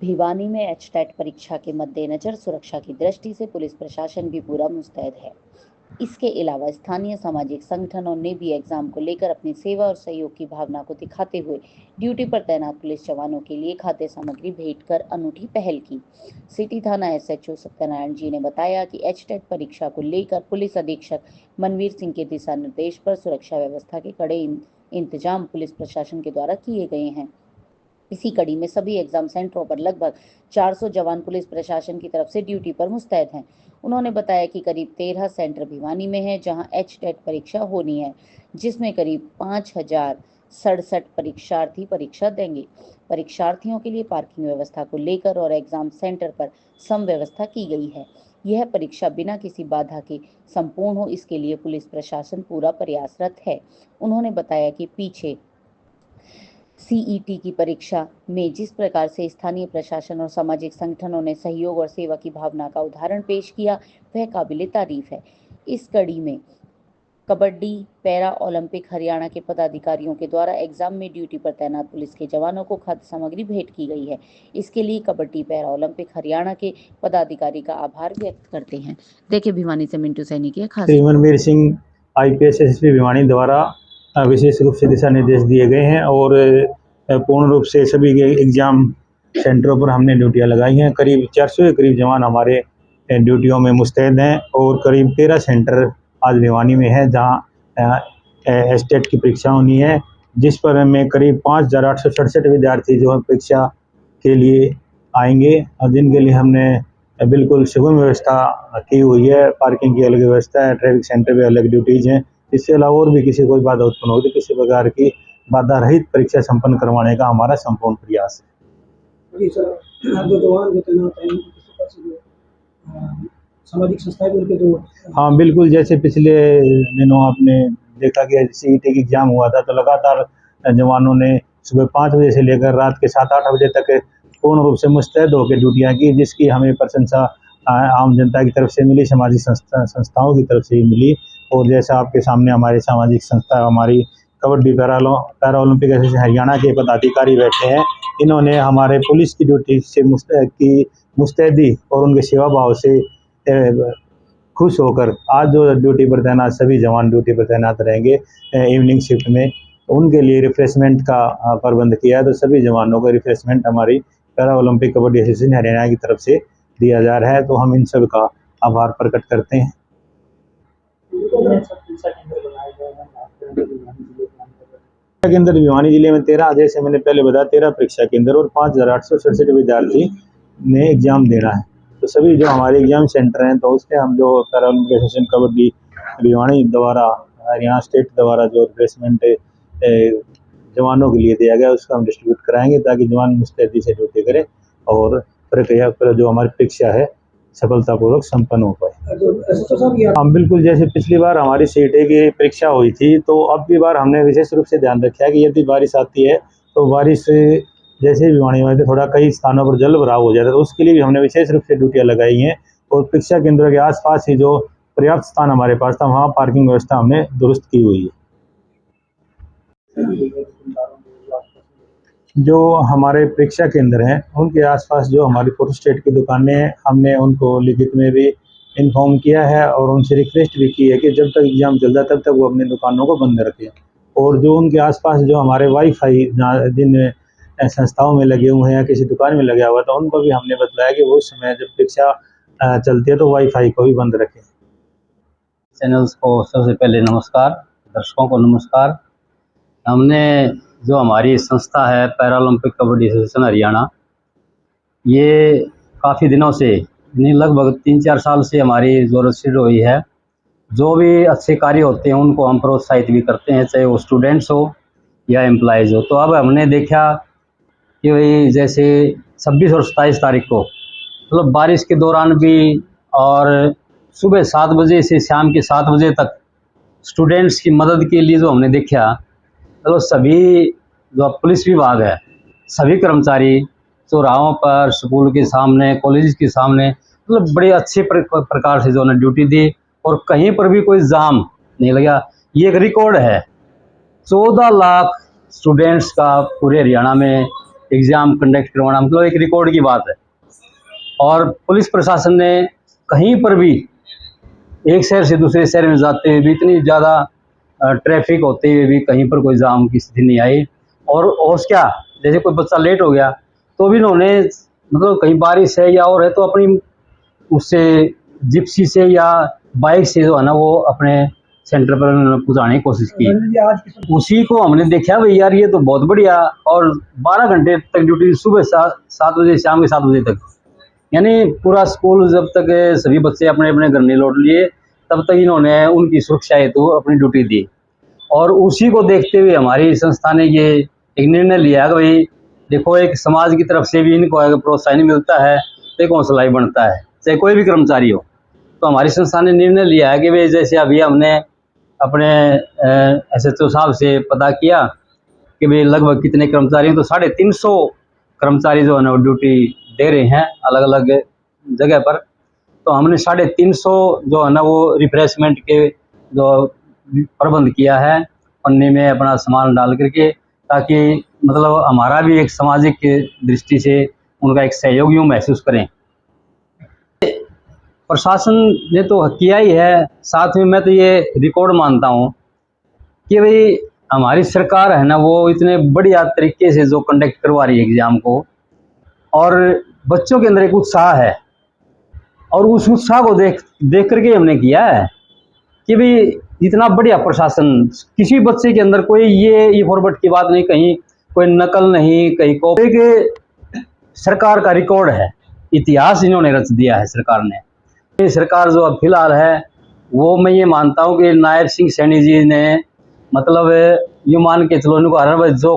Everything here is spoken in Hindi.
भिवानी में एचटेट परीक्षा के मद्देनजर सुरक्षा की दृष्टि से पुलिस प्रशासन भी पूरा मुस्तैद है। इसके अलावा स्थानीय सामाजिक संगठनों ने भी एग्जाम को लेकर अपनी सेवा और सहयोग की भावना को दिखाते हुए ड्यूटी पर तैनात पुलिस जवानों के लिए खाद्य सामग्री भेंट कर अनूठी पहल की। सिटी थाना एसएचओ सत्यनारायण जी ने बताया कि एचटेट परीक्षा को लेकर पुलिस अधीक्षक मनवीर सिंह के दिशा निर्देश पर सुरक्षा व्यवस्था के कड़े इंतजाम पुलिस प्रशासन के द्वारा किए गए हैं। इसी कड़ी में सभी एग्जाम सेंटरों पर लगभग 400 जवान पुलिस प्रशासन की तरफ से ड्यूटी पर मुस्तैद हैं। उन्होंने बताया कि करीब 13 सेंटर भिवानी में है जहां एचटेट परीक्षा होनी है, जिसमें करीब 5067 परीक्षार्थी परीक्षा देंगे। परीक्षार्थियों के लिए पार्किंग व्यवस्था को लेकर और एग्जाम सेंटर पर सम व्यवस्था की गई है। यह परीक्षा बिना किसी बाधा के संपूर्ण हो, इसके लिए पुलिस प्रशासन पूरा प्रयासरत है। उन्होंने बताया कि पीछे सीईटी की परीक्षा में जिस प्रकार से स्थानीय प्रशासन और सामाजिक संगठनों ने सहयोग और सेवा की भावना का उदाहरण पेश किया, वह काबिले तारीफ है। इस कड़ी में कबड्डी पैरा ओलंपिक हरियाणा के पदाधिकारियों के द्वारा एग्जाम में ड्यूटी पर तैनात पुलिस के जवानों को खाद्य सामग्री भेंट की गई है। इसके लिए कबड्डी पैरा ओलंपिक हरियाणा के पदाधिकारी का आभार व्यक्त करते हैं। देखिए भिवानी से मिंटू सैनी की खास मनवीर सिंह IPS SSP भिवानी द्वारा विशेष रूप से दिशा निर्देश दिए गए हैं और पूर्ण रूप से सभी के एग्जाम सेंटरों पर हमने ड्यूटियां लगाई हैं। करीब 400 के करीब जवान हमारे ड्यूटियों में मुस्तैद हैं और करीब 13 सेंटर आज भिवानी में है जहां एचटेट की परीक्षा होनी है, जिस पर हमें करीब 5867 विद्यार्थी जो परीक्षा के लिए आएंगे और जिनके लिए हमने बिल्कुल सुगम व्यवस्था की हुई है। पार्किंग की अलग व्यवस्था है, ट्रैफिक सेंटर पे अलग ड्यूटीज हैं। इसके अलावा और भी किसी कोई बाधा उत्पन्न होगी तो किसी प्रकार की बाधा रहित परीक्षा संपन्न करवाने का हमारा संपूर्ण प्रयास है। जी सर, जो जवान जो तैनात हैं किसी तरह से जो सामाजिक संस्थाएं उनके जो हाँ बिल्कुल, जैसे पिछले दिनों आपने देखा कि सीईटी की एग्जाम हुआ था तो लगातार जवानों ने सुबह 5 बजे से लेकर रात के 7-8 बजे तक पूर्ण रूप से मुस्तैद होकर ड्यूटियाँ की, जिसकी हमें प्रशंसा आम जनता की तरफ से मिली, सामाजिक संस्थाओं की तरफ से ही मिली। और जैसा आपके सामने हमारी सामाजिक संस्था हमारी kabaddi para Olympic association Haryana के पदाधिकारी बैठे हैं। इन्होंने हमारे पुलिस की ड्यूटी से मुस्तैदी और उनके सेवा भाव से खुश होकर आज जो ड्यूटी पर तैनात सभी जवान ड्यूटी पर तैनात रहेंगे इवनिंग शिफ्ट में, उनके लिए रिफ्रेशमेंट का प्रबंध किया है। तो सभी जवानों को रिफ्रेशमेंट हमारी para Olympic kabaddi association Haryana की तरफ से दिया जा रहा है, तो हम इन सब का आभार प्रकट करते हैं। केंद्र भिवानी जिले में 13, जैसे मैंने पहले बताया 13 परीक्षा केंद्र और 5867 विद्यार्थी ने एग्जाम देना है। तो सभी जो हमारे एग्जाम सेंटर हैं तो उसमें हम जो para Olympic association kabaddi Bhiwani द्वारा हरियाणा स्टेट द्वारा जो रिप्लेसमेंट जवानों के लिए दिया गया उसको हम डिस्ट्रीब्यूट कराएंगे ताकि जवान मुस्तैदी से ड्यूटी करें और प्रक्रिया पर जो हमारी परीक्षा है सफलतापूर्वक संपन्न हो पाए। हम बिल्कुल, जैसे पिछली बार हमारी सीईटी की परीक्षा हुई थी तो अब की बार हमने विशेष रूप से ध्यान रखा है कि यदि बारिश आती है तो बारिश जैसे भिवानी में थोड़ा कई स्थानों पर जल भराव हो जाता है, तो उसके लिए भी हमने विशेष रूप से ड्यूटियाँ लगाई हैं। और परीक्षा केंद्र के आसपास ही जो पर्याप्त स्थान हमारे पास था वहाँ पार्किंग व्यवस्था हमने दुरुस्त की हुई है। जो हमारे परीक्षा केंद्र हैं उनके आसपास जो हमारी फोटो स्टेट की दुकानें हैं, हमने उनको लिखित में भी इन्फॉर्म किया है और उनसे रिक्वेस्ट भी की है कि जब तक एग्जाम चलता तब तक वो अपनी दुकानों को बंद रखें। और जो उनके आसपास जो हमारे वाईफाई जिन संस्थाओं में लगे हुए हैं या किसी दुकान में लगा हुआ तो उनको भी हमने बताया कि वो समय जब परीक्षा चलती है तो वाईफाई को भी बंद रखें। चैनल्स को सबसे पहले नमस्कार, दर्शकों को नमस्कार। हमने जो हमारी संस्था है para Olympic kabaddi association Haryana, ये काफ़ी दिनों से यानी लगभग 3-4 साल से हमारी ज़रूरत शुरू हुई है। जो भी अच्छे कार्य होते हैं उनको हम प्रोत्साहित भी करते हैं, चाहे वो स्टूडेंट्स हो या एम्प्लॉयज़ हो। तो अब हमने देखा कि भाई जैसे 26 और 27 तारीख को मतलब बारिश के दौरान भी और सुबह 7 बजे से शाम के 7 बजे तक स्टूडेंट्स की मदद के लिए जो हमने देखा, मतलब सभी जो पुलिस विभाग है, सभी कर्मचारी चौराहों पर, स्कूल के सामने, कॉलेज के सामने, मतलब बड़े अच्छे प्रकार से जो उन्होंने ड्यूटी दी और कहीं पर भी कोई जाम नहीं लगा। ये एक रिकॉर्ड है। 14 लाख स्टूडेंट्स का पूरे हरियाणा में एग्ज़ाम कंडक्ट करवाना मतलब एक रिकॉर्ड की बात है। और पुलिस प्रशासन ने कहीं पर भी एक शहर से दूसरे शहर में जाते हुए भी इतनी ज़्यादा ट्रैफिक होते हुए भी कहीं पर कोई जाम की स्थिति नहीं आई। और क्या, जैसे कोई बच्चा लेट हो गया तो भी इन्होंने मतलब कहीं बारिश है या और है तो अपनी उससे जिप्सी से या बाइक से जो है ना वो अपने सेंटर पर पहुँचाने की कोशिश की। रंजन जी, आज की उसी को हमने देखा भाई यार ये तो बहुत बढ़िया। और 12 घंटे तक ड्यूटी, सुबह 7 बजे शाम के 7 बजे तक, यानी पूरा स्कूल जब तक सभी बच्चे अपने अपने घर नहीं लौट लिए तब तक इन्होंने उनकी सुरक्षा हेतु अपनी ड्यूटी दी। और उसी को देखते हुए हमारी संस्था ने ये एक निर्णय लिया कि भाई देखो, एक समाज की तरफ से भी इनको अगर प्रोत्साहन मिलता है तो एक हौसला ही बनता है, चाहे कोई भी कर्मचारी हो। तो हमारी संस्था ने निर्णय लिया है कि भाई जैसे अभी हमने अपने SHO साहब से पता किया कि भाई लगभग कितने कर्मचारी हैं, तो 350 कर्मचारी जो है ना वो ड्यूटी दे रहे हैं अलग अलग जगह पर। तो हमने 350 जो है ना वो रिफ्रेशमेंट के जो प्रबंध किया है, पन्नी में अपना सामान डाल करके, ताकि मतलब हमारा भी एक सामाजिक दृष्टि से उनका एक सहयोग यूँ महसूस करें। प्रशासन ने तो किया ही है, साथ में मैं तो ये रिकॉर्ड मानता हूँ कि भाई हमारी सरकार है ना वो इतने बढ़िया तरीके से जो कंडक्ट करवा रही है एग्ज़ाम को, और बच्चों के अंदर एक उत्साह है, और उस उत्साह को देख करके हमने किया है कि भाई इतना बढ़िया प्रशासन, किसी बच्चे के अंदर कोई ये फॉरवर्ड की बात नहीं, कहीं कोई नकल नहीं, कहीं को एक सरकार का रिकॉर्ड है, इतिहास इन्होंने रच दिया है सरकार ने। ये सरकार जो अब फिलहाल है वो मैं ये मानता हूँ कि नायब सिंह सैनी जी ने मतलब यूँ मान के चलो इनको हर जो